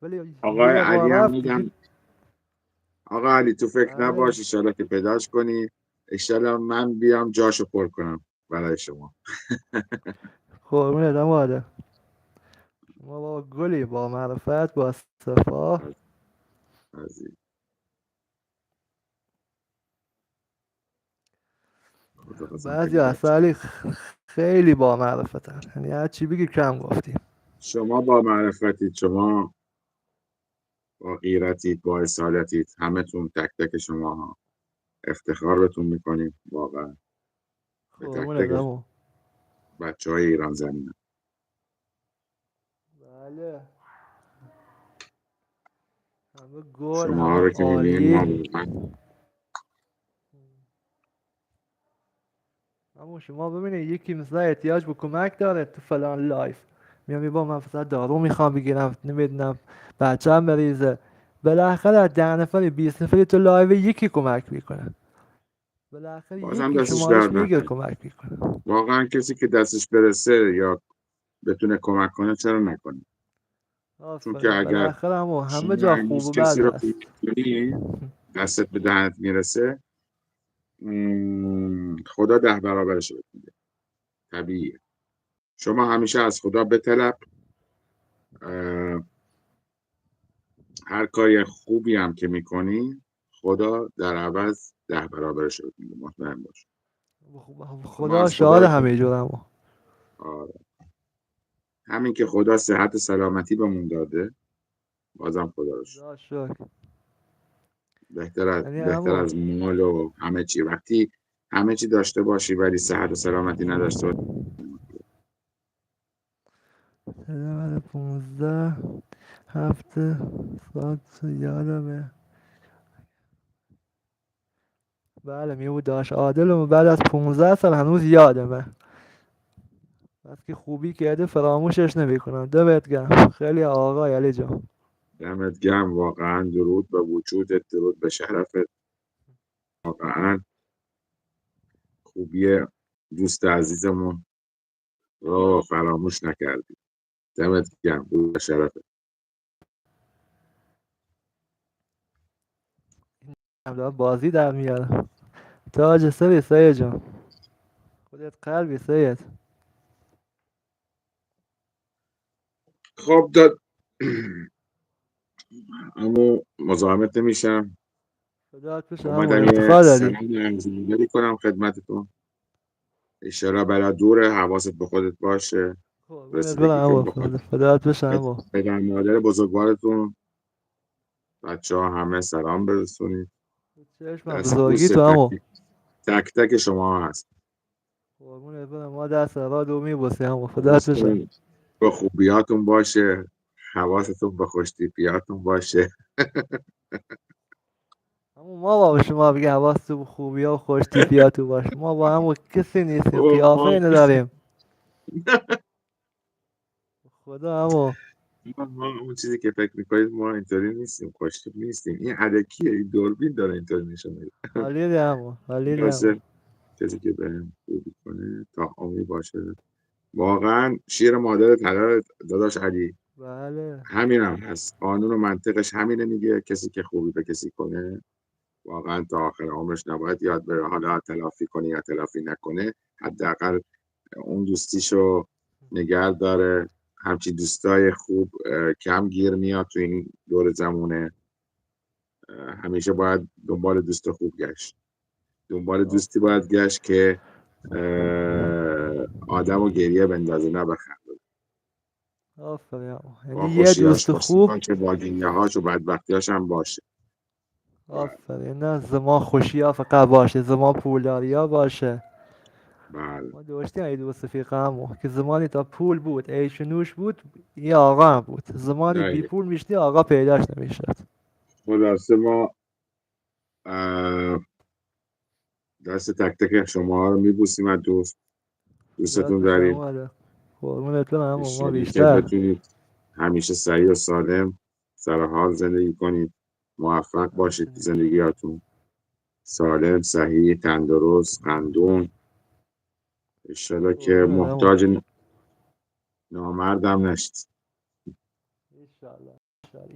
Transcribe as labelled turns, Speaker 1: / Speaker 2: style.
Speaker 1: ولی
Speaker 2: آقای
Speaker 1: یه
Speaker 2: علی
Speaker 1: بار
Speaker 2: هم
Speaker 1: رفت دیگه.
Speaker 2: میگم. آقا علی تو فکر
Speaker 1: بله.
Speaker 2: نباش، ایشالا که پیداش کنی، ایشالا من بیام جاشو پر کنم برای شما.
Speaker 1: قربونت آده. شما با گلی، با معرفت، با صفا.
Speaker 2: از از این خدا قسم
Speaker 1: بعضی
Speaker 2: خیلی بچه.
Speaker 1: اصلی خیلی با معرفتن، یعنی هر چی بگی کم گفتی.
Speaker 2: شما با معرفتید، شما با غیرتید، با اصالتید، همه تون تک تک شما ها افتخار بهتون میکنیم واقعا، به تک
Speaker 1: قربونت
Speaker 2: تک
Speaker 1: عمو.
Speaker 2: بچه های ایران زمین.
Speaker 1: بله. همه گل،
Speaker 2: شما ها
Speaker 1: همه
Speaker 2: رو که میبینیم ما
Speaker 1: عالی.
Speaker 2: واقعا
Speaker 1: اما شما ببینید یکی مثلا احتیاج به کمک داره تو فلان لایف، میام با من مثلا دارو میخوام بگیرم، نمیدونم بچه‌م مریضه، بالاخره از 10 نفری 20 نفری تو لایو یکی کمک میکنه، بالاخره
Speaker 2: بازم
Speaker 1: یکی
Speaker 2: دستش در
Speaker 1: شمارش میگیره
Speaker 2: نکنه.
Speaker 1: کمک میکنه.
Speaker 2: واقعا کسی که دستش برسه یا بتونه کمک کنه چرا نکنه. چون که
Speaker 1: آفرین،
Speaker 2: اگر
Speaker 1: بالاخره همه
Speaker 2: شما
Speaker 1: جا خوب
Speaker 2: امروز
Speaker 1: و بد
Speaker 2: کسی رو
Speaker 1: هست.
Speaker 2: کمک کنی، دستت به دهنت میرسه، خدا 10 برابرش بهت میده. طبیعیه. شما همیشه از خدا بطلب. هر کاری خوبی هم که میکنی، خدا در عوض 10 برابرش بهت میده، مطمئن باش. شما
Speaker 1: خدا
Speaker 2: از
Speaker 1: شاهد
Speaker 2: خدا
Speaker 1: همه جورمو.
Speaker 2: آره. همین که خدا صحت و سلامتی بهمون داده، بازم خدا رو شکر.
Speaker 1: خدا شکر. یعنی
Speaker 2: بهتر
Speaker 1: همون
Speaker 2: از مال و همه چی. وقتی همه چی داشته باشی ولی صحت و سلامتی نداشته باشی،
Speaker 1: 15 هفته ساعت یادمه. بله میبود داشت عادل و بعد از 15 سال هنوز یادمه. وقتی خوبی کرده فراموشش نمیکنم. دمت گرم خیلی آقای علی جان.
Speaker 2: دمت گرم. واقعا درود به وجودت، درود به شرفت. واقعا خوبی دوست عزیزمون رو فراموش نکردی. دمت گرم، درود به شرفت.
Speaker 1: بازی در میاره. تاج سری سید جان. خودت قلبی سید.
Speaker 2: خب داد. اما مزاحمت نمیشم.
Speaker 1: خداحافظ بشه همون
Speaker 2: اومدم یه
Speaker 1: افتخار دادی.
Speaker 2: سلام عرضی کنم خدمتتون. ایشالا برای دوره، حواست به خودت باشه،
Speaker 1: قربونت برم
Speaker 2: رسیدگی
Speaker 1: همون.
Speaker 2: کن به خودت.
Speaker 1: خداحافظ بشه همون.
Speaker 2: پدر مادر بزرگوارتون، بچه ها همه سلام برسونید.
Speaker 1: چشمم
Speaker 2: دست
Speaker 1: بزرگی
Speaker 2: بوس
Speaker 1: تو
Speaker 2: تک
Speaker 1: همون.
Speaker 2: تک تک شما هست.
Speaker 1: قربونت برم ما دست را دو میبوسی همون. خداحافظ بشه.
Speaker 2: حواستون به خوبیاتون باشه، حواستون به خوشتیپیاتون باشه.
Speaker 1: همون ما با شما بگه حواست تو خوبی ها و خوش تیپیاتو باش. ما با همون کسی نیستیم، قیافه
Speaker 2: ما
Speaker 1: اینو داریم. خدا همون.
Speaker 2: اون چیزی که فکر میکنید ما اینطوری نیستیم، خوشتیپ نیستیم. این علکیه، این دوربین داره اینطوری نشون میده.
Speaker 1: حالی همون. حالی همون.
Speaker 2: خلاصه کسی که بهم خوبی کنه تا امی باشه. واقعا شیر مادر طلا داداش علی.
Speaker 1: بله.
Speaker 2: همین هم هست، قانون و منطقش همینه، میگه کسی که خوبی به کسی کنه واقعا تا آخر عمرش نباید یاد بره، حالا تلافی کنه یا تلافی نکنه، حداقل اون دوستیشو نگه داره. همچین دوستای خوب کم گیر میاد تو این دور زمونه. همیشه باید دنبال دوست خوب گشت، دنبال دوستی باید
Speaker 1: آفرین.
Speaker 2: گشت که آدم و گریه بندازه نه بخنده.
Speaker 1: آفرین همون. یعنی
Speaker 2: با
Speaker 1: یه
Speaker 2: خوشیاش
Speaker 1: دوست
Speaker 2: خوشی
Speaker 1: خوب.
Speaker 2: باشه، با گریه‌هاش و بدبختیاش هم باشه. بله.
Speaker 1: آفرین. نه زمان خوشی ها فقط باشه، زمان پولداری ها باشه.
Speaker 2: بله.
Speaker 1: ما داشتیم یه دوست رفیق همون که زمانی تا پول بود عیش و نوش بود، یه آقا هم بود. زمانی بی
Speaker 2: دقیق.
Speaker 1: پول میشدی آقا پیداش نمیشد.
Speaker 2: خلاصه ما دست تک تک شما رو میبوسیم از دوست.
Speaker 1: خداحافظ
Speaker 2: دوستتون
Speaker 1: بشه
Speaker 2: داریم.
Speaker 1: همون. قربونت برم همون. ما
Speaker 2: انشالله که
Speaker 1: بیشتر.
Speaker 2: بتونید همیشه سعی و سالم سر حال زندگی کنید. موفق باشید تو
Speaker 1: همچنین.
Speaker 2: زندگیاتون. سالم، صحیح، تندرست، خندون. انشالله که
Speaker 1: قربونت همون.
Speaker 2: محتاج نامردم نشید.
Speaker 1: انشالله. انشالله